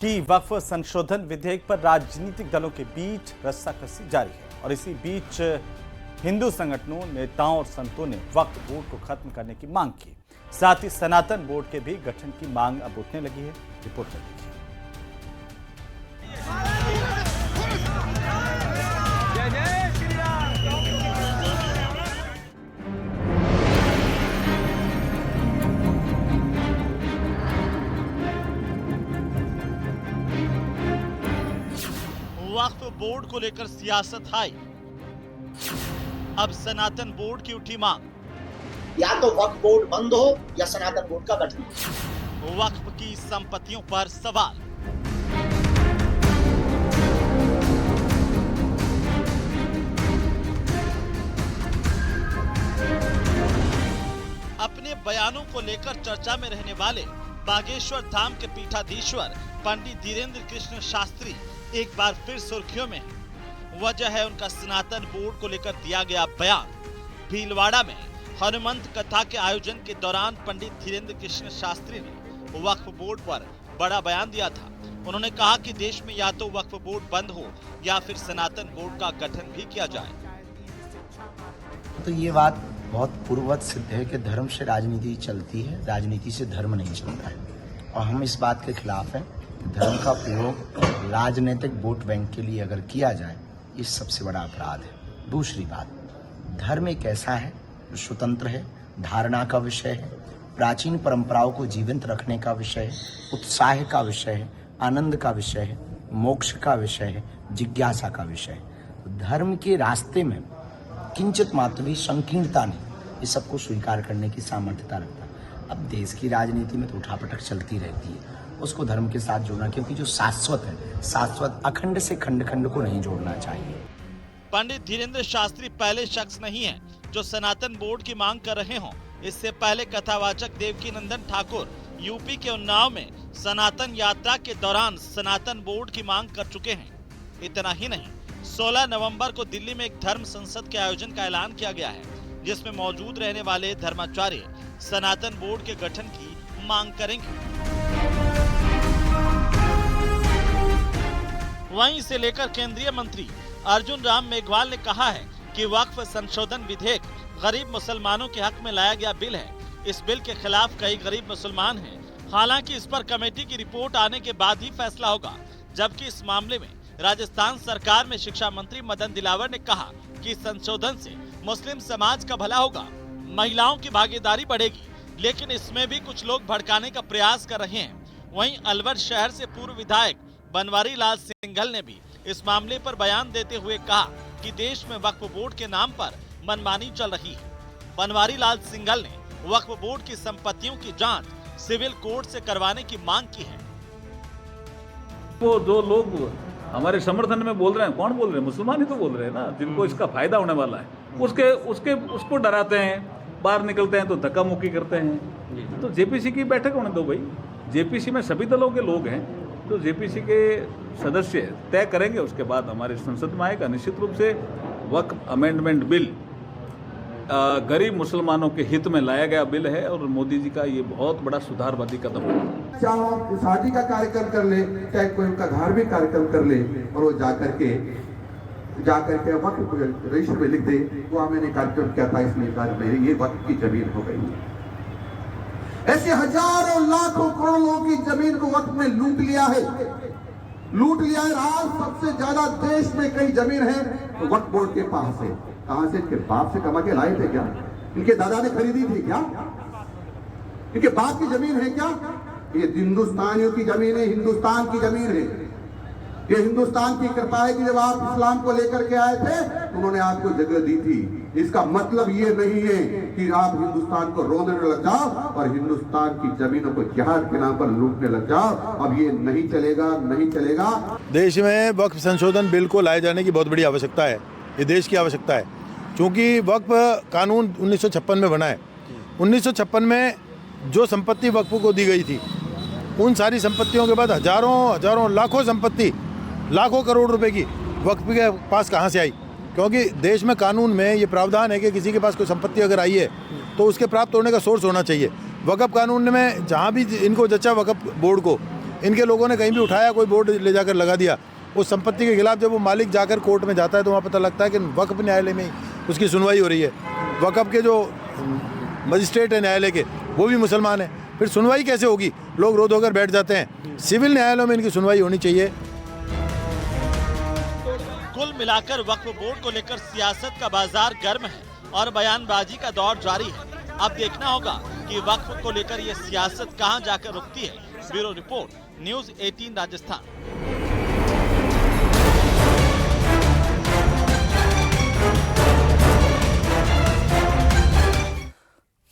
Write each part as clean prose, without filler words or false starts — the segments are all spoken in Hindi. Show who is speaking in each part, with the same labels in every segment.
Speaker 1: कि वक्फ संशोधन विधेयक पर राजनीतिक दलों के बीच रस्साकसी जारी है और इसी बीच हिंदू संगठनों, नेताओं और संतों ने वक्फ बोर्ड को खत्म करने की मांग की। साथ ही सनातन बोर्ड के भी गठन की मांग अब उठने लगी है। रिपोर्ट कर देखिए।
Speaker 2: वक्फ बोर्ड को लेकर सियासत हाई। अब सनातन बोर्ड की उठी मांग।
Speaker 3: या तो वक्फ बोर्ड बंद हो या सनातन बोर्ड का गठन हो।
Speaker 2: वक्फ की संपत्तियों पर सवाल। अपने बयानों को लेकर चर्चा में रहने वाले बागेश्वर धाम के पीठाधीश्वर पंडित धीरेन्द्र कृष्ण शास्त्री एक बार फिर सुर्खियों में है। वजह है उनका सनातन बोर्ड को लेकर दिया गया बयान। भीलवाड़ा में हनुमंत कथा के आयोजन के दौरान पंडित धीरेन्द्र कृष्ण शास्त्री ने वक्फ बोर्ड पर बड़ा बयान दिया था। उन्होंने कहा कि देश में या तो वक्फ बोर्ड बंद हो या फिर सनातन बोर्ड का गठन भी किया जाए।
Speaker 4: तो ये बात बहुत पूर्ववत सिद्ध है कि धर्म से राजनीति चलती है, राजनीति से धर्म नहीं चलता है, और हम इस बात के खिलाफ हैं कि धर्म का प्रयोग राजनीतिक वोट बैंक के लिए अगर किया जाए, ये सबसे बड़ा अपराध है। दूसरी बात, धर्म एक ऐसा है जो स्वतंत्र है, धारणा का विषय है, प्राचीन परंपराओं को जीवंत रखने का विषय है, उत्साह का विषय है, आनंद का विषय है, मोक्ष का विषय है, जिज्ञासा का विषय है। धर्म के रास्ते में किंचित मात्र भी संकीर्णता नहीं, इस सबको स्वीकार करने की सामर्थ्यता रखता है। अब देश की राजनीति में तो उठापटक चलती रहती है, उसको धर्म के साथ जोड़ना, क्योंकि जो शाश्वत है, शाश्वत अखंड से खंड खंड को नहीं जोड़ना चाहिए।
Speaker 2: पंडित धीरेन्द्र शास्त्री पहले शख्स नहीं है जो सनातन बोर्ड की मांग कर रहे हों। इससे पहले कथावाचक देवकी नंदन ठाकुर यूपी के उन्नाव में सनातन यात्रा के दौरान सनातन बोर्ड की मांग कर चुके हैं। इतना ही नहीं, 16 नवंबर को दिल्ली में एक धर्म संसद के आयोजन का ऐलान किया गया है, जिसमें मौजूद रहने वाले धर्माचार्य सनातन बोर्ड के गठन की मांग करेंगे। वहीं से लेकर केंद्रीय मंत्री अर्जुन राम मेघवाल ने कहा है कि वक्फ संशोधन विधेयक गरीब मुसलमानों के हक में लाया गया बिल है। इस बिल के खिलाफ कई गरीब मुसलमान हैं। हालांकि इस पर कमेटी की रिपोर्ट आने के बाद ही फैसला होगा। जबकि इस मामले में राजस्थान सरकार में शिक्षा मंत्री मदन दिलावर ने कहा कि संशोधन से मुस्लिम समाज का भला होगा, महिलाओं की भागीदारी बढ़ेगी, लेकिन इसमें भी कुछ लोग भड़काने का प्रयास कर रहे हैं। वहीं अलवर शहर से पूर्व विधायक बनवारी लाल सिंघल ने भी इस मामले पर बयान देते हुए कहा कि देश में वक्फ बोर्ड के नाम पर मनमानी चल रही है। बनवारी लाल सिंघल ने वक्फ बोर्ड की संपत्तियों की जांच सिविल कोर्ट से करवाने की मांग की है।
Speaker 5: वो जो लोग हमारे समर्थन में बोल रहे हैं, कौन बोल रहे हैं? मुसलमान ही तो बोल रहे हैं ना, जिनको इसका फायदा होने वाला है। उसको डराते हैं, बाहर निकलते हैं तो धक्का मुक्की करते हैं। तो जेपीसी की बैठक होने दो भाई। जेपीसी में सभी दलों के लोग हैं, तो जेपीसी के सदस्य तय करेंगे, उसके बाद हमारे संसद में आएगा। निश्चित रूप से वक्फ अमेंडमेंट बिल गरीब मुसलमानों के हित में लाया गया बिल है और मोदी जी का ये बहुत बड़ा सुधारवादी कदम है।
Speaker 6: चाहे वो शादी का कार्यक्रम कर ले, चाहे कोई उनका धार्मिक कार्यक्रम कर ले, और वो जाकर के वक्फ रजिस्टर में लिख दे, वो मैंने कार्यक्रम किया था इसलिए ये वक्फ की जमीन हो गई। ऐसे हजारों लाखों करोड़ों की जमीन को वक्त में लूट लिया है। आज सबसे ज्यादा देश में कई जमीन है तो वक्फ बोर्ड के पास है। कहां से? इनके बाप से कमा के लाए थे क्या? इनके दादा ने खरीदी थी क्या? इनके बाप की जमीन है क्या? ये हिंदुस्तानियों की जमीन है, हिंदुस्तान की जमीन है। ये हिंदुस्तान की कृपा है कि जब आप इस्लाम को लेकर के आए थे तो उन्होंने आपको जगह दी थी। इसका मतलब ये नहीं है कि आप हिंदुस्तान को रोने लग जाओ और हिंदुस्तान की जमीनों को जिहाद के नाम पर लूटने लग जाओ। अब ये नहीं चलेगा, नहीं चलेगा।
Speaker 7: देश में वक्फ संशोधन बिल को लाए जाने की बहुत बड़ी आवश्यकता है। ये देश की आवश्यकता है, क्योंकि वक्फ कानून 1956 में बना है। 1956 में जो संपत्ति वक्फ को दी गई थी, उन सारी संपत्तियों के बाद हजारों लाखों संपत्ति, लाखों करोड़ रुपए की वक्फ के पास कहाँ से आई? क्योंकि देश में कानून में ये प्रावधान है कि किसी के पास कोई संपत्ति अगर आई है तो उसके प्राप्त होने का सोर्स होना चाहिए। वक्फ कानून में जहाँ भी इनको जचा वक्फ बोर्ड को इनके लोगों ने कहीं भी उठाया, कोई बोर्ड ले जाकर लगा दिया, उस संपत्ति के खिलाफ जब वो मालिक जाकर कोर्ट में जाता है तो वहाँ पता लगता है कि वक्फ न्यायालय में ही उसकी सुनवाई हो रही है। वक्फ के जो मजिस्ट्रेट है न्यायालय के वो भी मुसलमान है, फिर सुनवाई कैसे होगी? लोग रो धोकर बैठ जाते हैं। सिविल न्यायालयों में इनकी सुनवाई होनी चाहिए।
Speaker 2: कुल मिलाकर वक्फ बोर्ड को लेकर सियासत का बाजार गर्म है और बयानबाजी का दौर जारी है। अब देखना होगा कि वक्फ को लेकर ये सियासत कहां जाकर रुकती है। Bureau report, news 18 Rajasthan.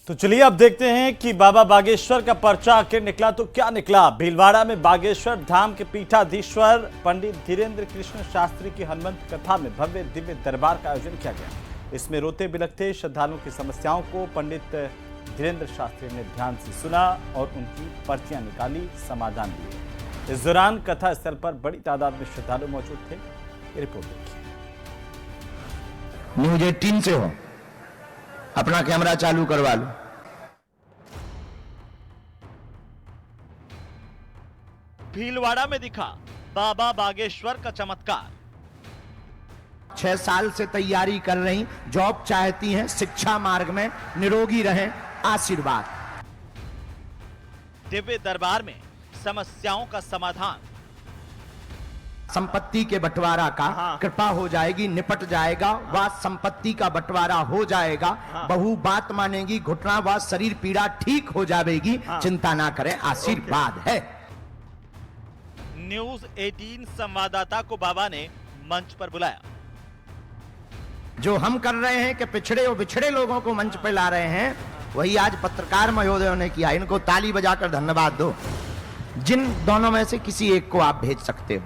Speaker 1: तो चलिए अब देखते हैं कि बाबा बागेश्वर का पर्चा आखिर निकला तो क्या निकला। भीलवाड़ा में बागेश्वर धाम के पीठाधीश्वर पंडित धीरेन्द्र कृष्ण शास्त्री की हनुमंत कथा में भव्य दिव्य दरबार का आयोजन किया गया। इसमें रोते बिलखते श्रद्धालुओं की समस्याओं को पंडित धीरेन्द्र शास्त्री ने ध्यान से सुना और उनकी पर्चियां निकाली, समाधान दिए। इस दौरान कथा स्थल पर बड़ी तादाद में श्रद्धालु मौजूद थे। ये रिपोर्ट देखिए।
Speaker 4: न्यूज़ 18 से हो, अपना कैमरा चालू करवा लो।
Speaker 2: भीलवाड़ा में दिखा बाबा बागेश्वर का चमत्कार।
Speaker 4: 6 साल से तैयारी कर रही, जॉब चाहती हैं, शिक्षा मार्ग में निरोगी रहें, आशीर्वाद।
Speaker 2: दिव्य दरबार में समस्याओं का समाधान।
Speaker 4: संपत्ति के बंटवारा का कृपा हो जाएगी, निपट जाएगा, वह संपत्ति का बंटवारा हो जाएगा, बहू बात मानेगी, घुटना व शरीर पीड़ा ठीक हो जाएगी, चिंता ना करें, आशीर्वाद है।
Speaker 2: न्यूज़ 18 संवाददाता को बाबा ने मंच पर बुलाया।
Speaker 4: जो हम कर रहे हैं कि पिछड़े और बिछड़े लोगों को मंच पर ला रहे हैं, वही आज पत्रकार महोदयों ने किया। इनको ताली बजाकर धन्यवाद दो। जिन दोनों में से किसी एक को आप भेज सकते हो।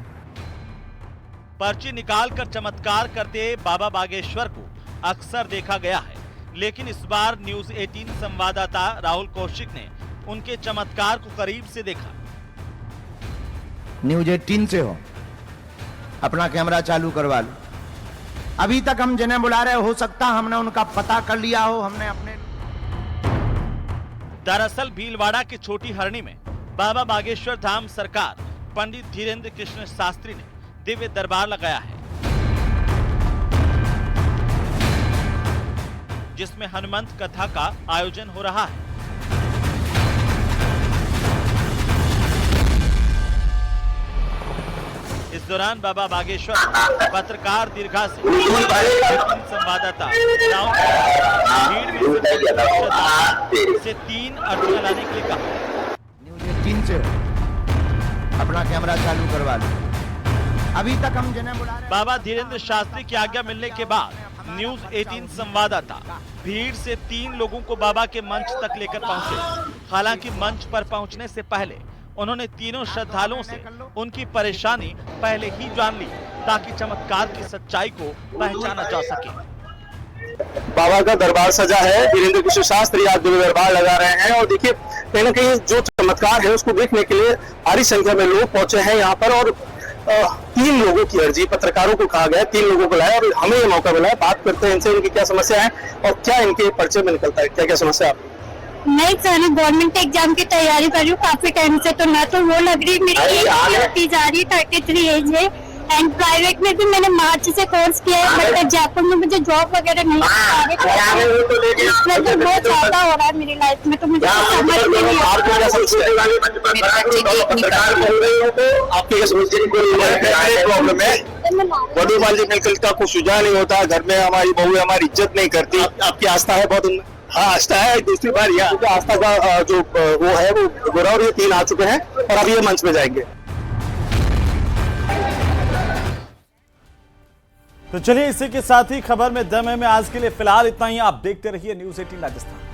Speaker 2: पर्ची निकालकर चमत्कार करते बाबा बागेश्वर को अक्सर देखा गया है, लेकिन इस बार न्यूज़ 18 संवाददाता राहुल कौशिक ने उनके चमत्कार को करीब से देखा।
Speaker 4: न्यूज़ 18 से हो, अपना कैमरा चालू करवा लो। अभी तक हम जिन्हें बुला रहे, हो सकता हमने उनका पता कर लिया हो। हमने अपने
Speaker 2: दरअसल भीलवाड़ा की छोटी हरणी में बाबा बागेश्वर धाम सरकार पंडित धीरेन्द्र कृष्ण शास्त्री ने दिव्य दरबार लगाया है, जिसमें हनुमंत कथा का आयोजन हो रहा है। इस दौरान बाबा बागेश्वर पत्रकार दीर्घा से संवाददाता भीड़ में से 3 अर्जियां लाने के लिए कहा।
Speaker 4: न्यूज़ 18 से अपना कैमरा चालू करवा लो। अभी तक हम जिन्हें बुला रहे,
Speaker 2: बाबा धीरेन्द्र शास्त्री की आज्ञा मिलने के बाद न्यूज़ 18 संवाददाता भीड़ से 3 लोगों को बाबा के मंच तक लेकर पहुंचे। हालांकि मंच पर पहुंचने से पहले उन्होंने तीनों श्रद्धालुओं से उनकी परेशानी पहले ही जान ली, ताकि चमत्कार की सच्चाई को पहचाना जा सके।
Speaker 8: बाबा का दरबार सजा है, धीरेन्द्र कृष्ण शास्त्री आज दिव्य दरबार लगा रहे हैं और देखिए कहीं ना कहीं जो चमत्कार है उसको देखने के लिए भारी संख्या में लोग पहुंचे हैं यहाँ पर। और 3 लोगों की अर्जी, पत्रकारों को कहा गया 3 लोगों को लाया और हमें ये मौका मिला है। बात करते हैं इनसे, इनकी क्या समस्या है और क्या इनके पर्चे में निकलता है, क्या क्या समस्या है।
Speaker 9: नहीं सर, मैं गवर्नमेंट एग्जाम की तैयारी कर रही हूँ काफी टाइम से, तो ना तो वो लग रही, मेरी एज होती जा रही है, 33 एज है। एंड प्राइवेट में भी मैंने मार्च से कोर्स किया है, बट जयपुर में मुझे जॉब वगैरह नहीं आ रही, इसमें तो बहुत ज्यादा हो रहा है मेरी लाइफ में, तो मुझे समझ में नहीं आ
Speaker 8: रहा। कुछ सुझाव नहीं होता, घर में हमारी बहू हमारी इज्जत नहीं करती। आपकी आस्था है बहुत उनमें? हाँ, आस्था है। दूसरी बार यहाँ आस्था का जो वो है वो बुरा, और ये 3 आ चुके हैं और अब ये मंच में जाएंगे।
Speaker 1: तो चलिए इसी के साथ ही खबर में दम है में आज के लिए फिलहाल इतना ही। आप देखते रहिए न्यूज़ 18 राजस्थान।